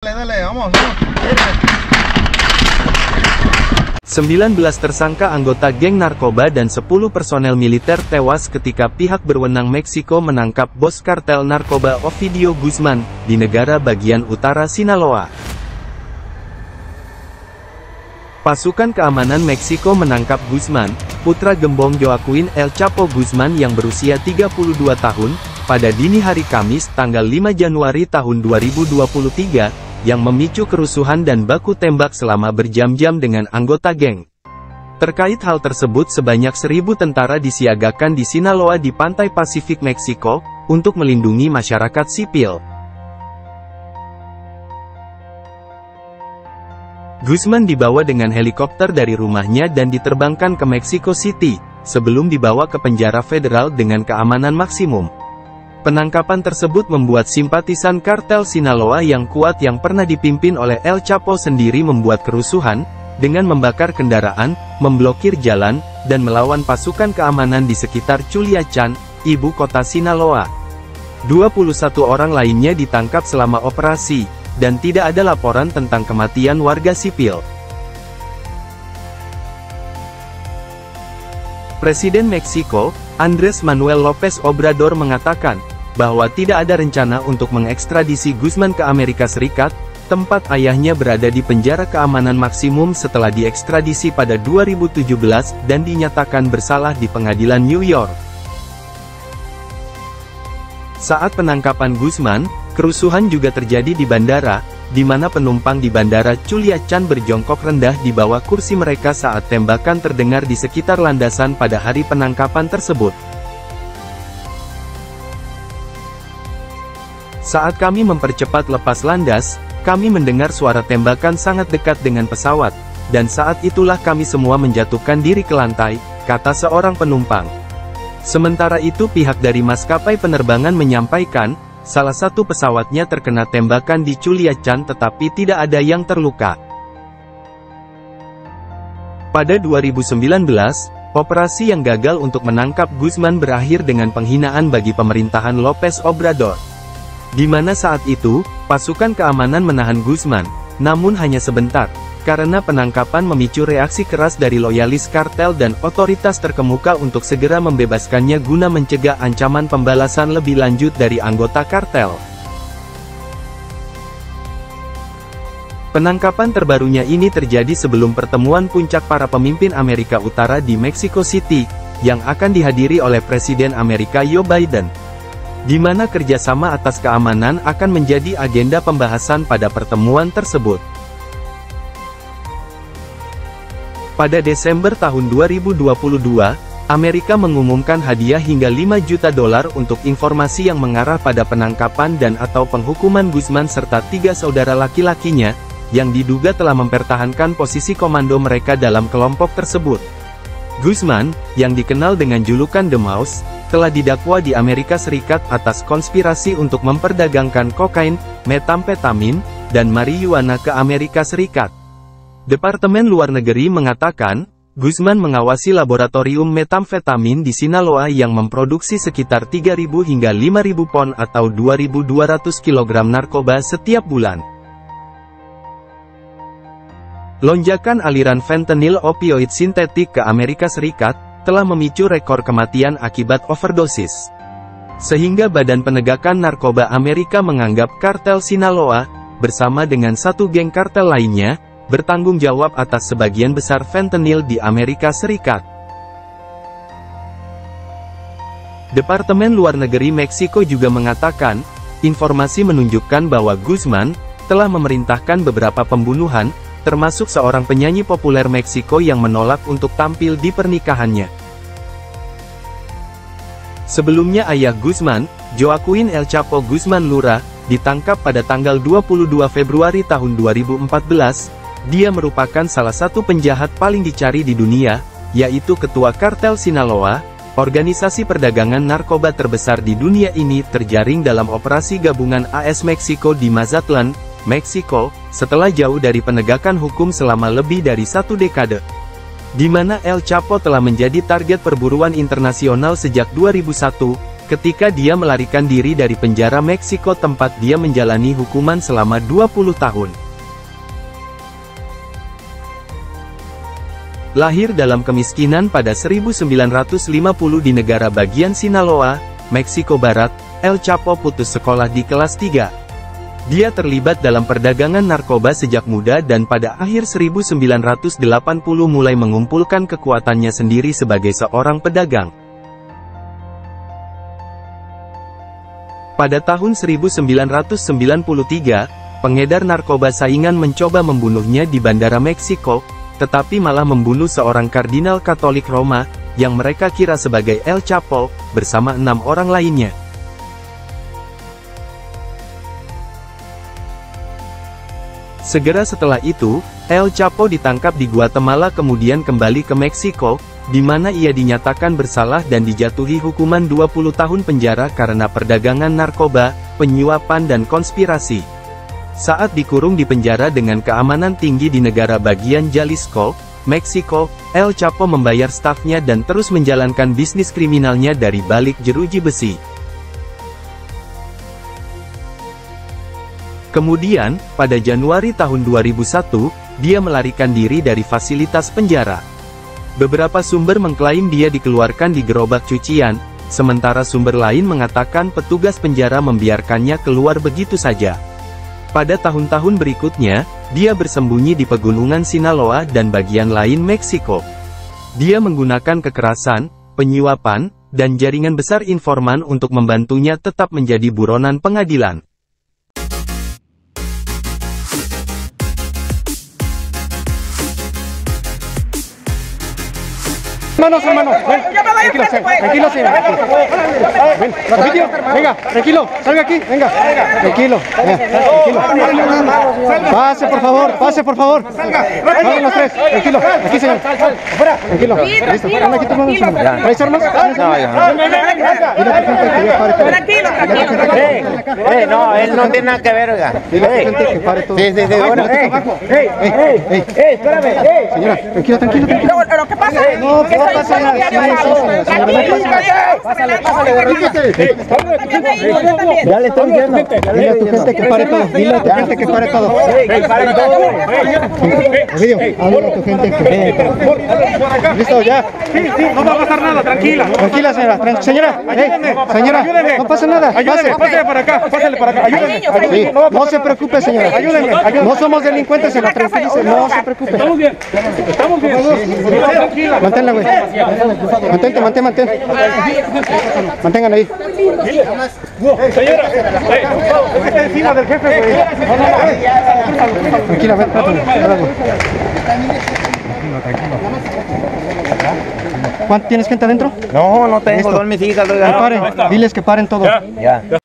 Dale, dale, vamos, vamos. 19 tersangka anggota geng narkoba dan 10 personel militer tewas ketika pihak berwenang Meksiko menangkap bos kartel narkoba Ovidio Guzman, di negara bagian utara Sinaloa. Pasukan keamanan Meksiko menangkap Guzman, putra gembong Joaquin El Chapo Guzman yang berusia 32 tahun, pada dini hari Kamis tanggal 5 Januari tahun 2023, yang memicu kerusuhan dan baku tembak selama berjam-jam dengan anggota geng. Terkait hal tersebut sebanyak 1.000 tentara disiagakan di Sinaloa di pantai Pasifik Meksiko, untuk melindungi masyarakat sipil. Guzman dibawa dengan helikopter dari rumahnya dan diterbangkan ke Mexico City, sebelum dibawa ke penjara federal dengan keamanan maksimum. Penangkapan tersebut membuat simpatisan kartel Sinaloa yang kuat yang pernah dipimpin oleh El Chapo sendiri membuat kerusuhan, dengan membakar kendaraan, memblokir jalan, dan melawan pasukan keamanan di sekitar Culiacán, ibu kota Sinaloa. 21 orang lainnya ditangkap selama operasi, dan tidak ada laporan tentang kematian warga sipil. Presiden Meksiko, Andrés Manuel López Obrador mengatakan, bahwa tidak ada rencana untuk mengekstradisi Guzman ke Amerika Serikat, tempat ayahnya berada di penjara keamanan maksimum setelah diekstradisi pada 2017 dan dinyatakan bersalah di pengadilan New York. Saat penangkapan Guzman, kerusuhan juga terjadi di bandara, di mana penumpang di bandara Culiacán berjongkok rendah di bawah kursi mereka saat tembakan terdengar di sekitar landasan pada hari penangkapan tersebut. Saat kami mempercepat lepas landas, kami mendengar suara tembakan sangat dekat dengan pesawat, dan saat itulah kami semua menjatuhkan diri ke lantai, kata seorang penumpang. Sementara itu pihak dari maskapai penerbangan menyampaikan, salah satu pesawatnya terkena tembakan di Culiacán tetapi tidak ada yang terluka. Pada 2019, operasi yang gagal untuk menangkap Guzman berakhir dengan penghinaan bagi pemerintahan López Obrador. Di mana saat itu, pasukan keamanan menahan Guzman, namun hanya sebentar, karena penangkapan memicu reaksi keras dari loyalis kartel dan otoritas terkemuka untuk segera membebaskannya guna mencegah ancaman pembalasan lebih lanjut dari anggota kartel. Penangkapan terbarunya ini terjadi sebelum pertemuan puncak para pemimpin Amerika Utara di Mexico City, yang akan dihadiri oleh Presiden Amerika Joe Biden, di mana kerjasama atas keamanan akan menjadi agenda pembahasan pada pertemuan tersebut. Pada Desember tahun 2022, Amerika mengumumkan hadiah hingga $5 juta untuk informasi yang mengarah pada penangkapan dan atau penghukuman Guzman serta 3 saudara laki-lakinya, yang diduga telah mempertahankan posisi komando mereka dalam kelompok tersebut. Guzman, yang dikenal dengan julukan The Mouse, telah didakwa di Amerika Serikat atas konspirasi untuk memperdagangkan kokain, metamfetamin, dan marijuana ke Amerika Serikat. Departemen Luar Negeri mengatakan, Guzman mengawasi laboratorium metamfetamin di Sinaloa yang memproduksi sekitar 3.000 hingga 5.000 pon atau 2.200 kg narkoba setiap bulan. Lonjakan aliran fentanyl opioid sintetik ke Amerika Serikat, telah memicu rekor kematian akibat overdosis. Sehingga Badan Penegakan Narkoba Amerika menganggap kartel Sinaloa, bersama dengan satu geng kartel lainnya, bertanggung jawab atas sebagian besar fentanyl di Amerika Serikat. Departemen Luar Negeri Meksiko juga mengatakan, informasi menunjukkan bahwa Guzman telah memerintahkan beberapa pembunuhan, termasuk seorang penyanyi populer Meksiko yang menolak untuk tampil di pernikahannya. Sebelumnya ayah Guzman, Joaquin El Chapo Guzman Lura, ditangkap pada tanggal 22 Februari tahun 2014, dia merupakan salah satu penjahat paling dicari di dunia, yaitu ketua kartel Sinaloa, organisasi perdagangan narkoba terbesar di dunia ini terjaring dalam operasi gabungan AS Meksiko di Mazatlán, Meksiko, setelah jauh dari penegakan hukum selama lebih dari 1 dekade. Di mana El Chapo telah menjadi target perburuan internasional sejak 2001, ketika dia melarikan diri dari penjara Meksiko tempat dia menjalani hukuman selama 20 tahun. Lahir dalam kemiskinan pada 1950 di negara bagian Sinaloa, Meksiko Barat, El Chapo putus sekolah di kelas 3. Dia terlibat dalam perdagangan narkoba sejak muda dan pada akhir 1980 mulai mengumpulkan kekuatannya sendiri sebagai seorang pedagang. Pada tahun 1993, pengedar narkoba saingan mencoba membunuhnya di bandara Meksiko, tetapi malah membunuh seorang kardinal Katolik Roma, yang mereka kira sebagai El Chapo, bersama 6 orang lainnya. Segera setelah itu, El Chapo ditangkap di Guatemala kemudian kembali ke Meksiko, di mana ia dinyatakan bersalah dan dijatuhi hukuman 20 tahun penjara karena perdagangan narkoba, penyuapan dan konspirasi. Saat dikurung di penjara dengan keamanan tinggi di negara bagian Jalisco, Meksiko, El Chapo membayar stafnya dan terus menjalankan bisnis kriminalnya dari balik jeruji besi. Kemudian, pada Januari tahun 2001, dia melarikan diri dari fasilitas penjara. Beberapa sumber mengklaim dia dikeluarkan di gerobak cucian, sementara sumber lain mengatakan petugas penjara membiarkannya keluar begitu saja. Pada tahun-tahun berikutnya, dia bersembunyi di pegunungan Sinaloa dan bagian lain Meksiko. Dia menggunakan kekerasan, penyuapan, dan jaringan besar informan untuk membantunya tetap menjadi buronan pengadilan. Hermanos, ven, tranquilo, ven, Ovidio, venga, tranquilo, salga aquí, venga, tranquilo, tranquilo, pase por favor, salgan los tres, tranquilo, aquí señor, tranquilo, listo, ven aquí tomamos una, ¿traes armas? No, él no tiene nada que ver, oiga. Dile a la gente que pare todo. Sí, bueno, espérame, señora, tranquilo. ¿Pero qué pasa? No pasa nada. Ya le estoy diciendo. Dile a tu gente que pare todo. Dile a tu gente que pare todo. Ovidio, habla a tu gente que pare todo. Listo, ya. Sí, no va a pasar nada, tranquila. Tranquila, señora. Señora, no pasa nada. Pásale para acá, ayúdeme. Sí, no se preocupe, señora. Ayúdenme. No somos delincuentes, señora. Tranquilice, no se preocupe. Estamos bien. Tranquila. Manténla, güey. Mantén. Mantengan ahí. Señora, está encima del jefe, güey. Tranquila, ven, trátame. ¿Cuánto tienes gente adentro? No tengo, son mis hijas, oiga. Que paren, diles que paren todo. Ya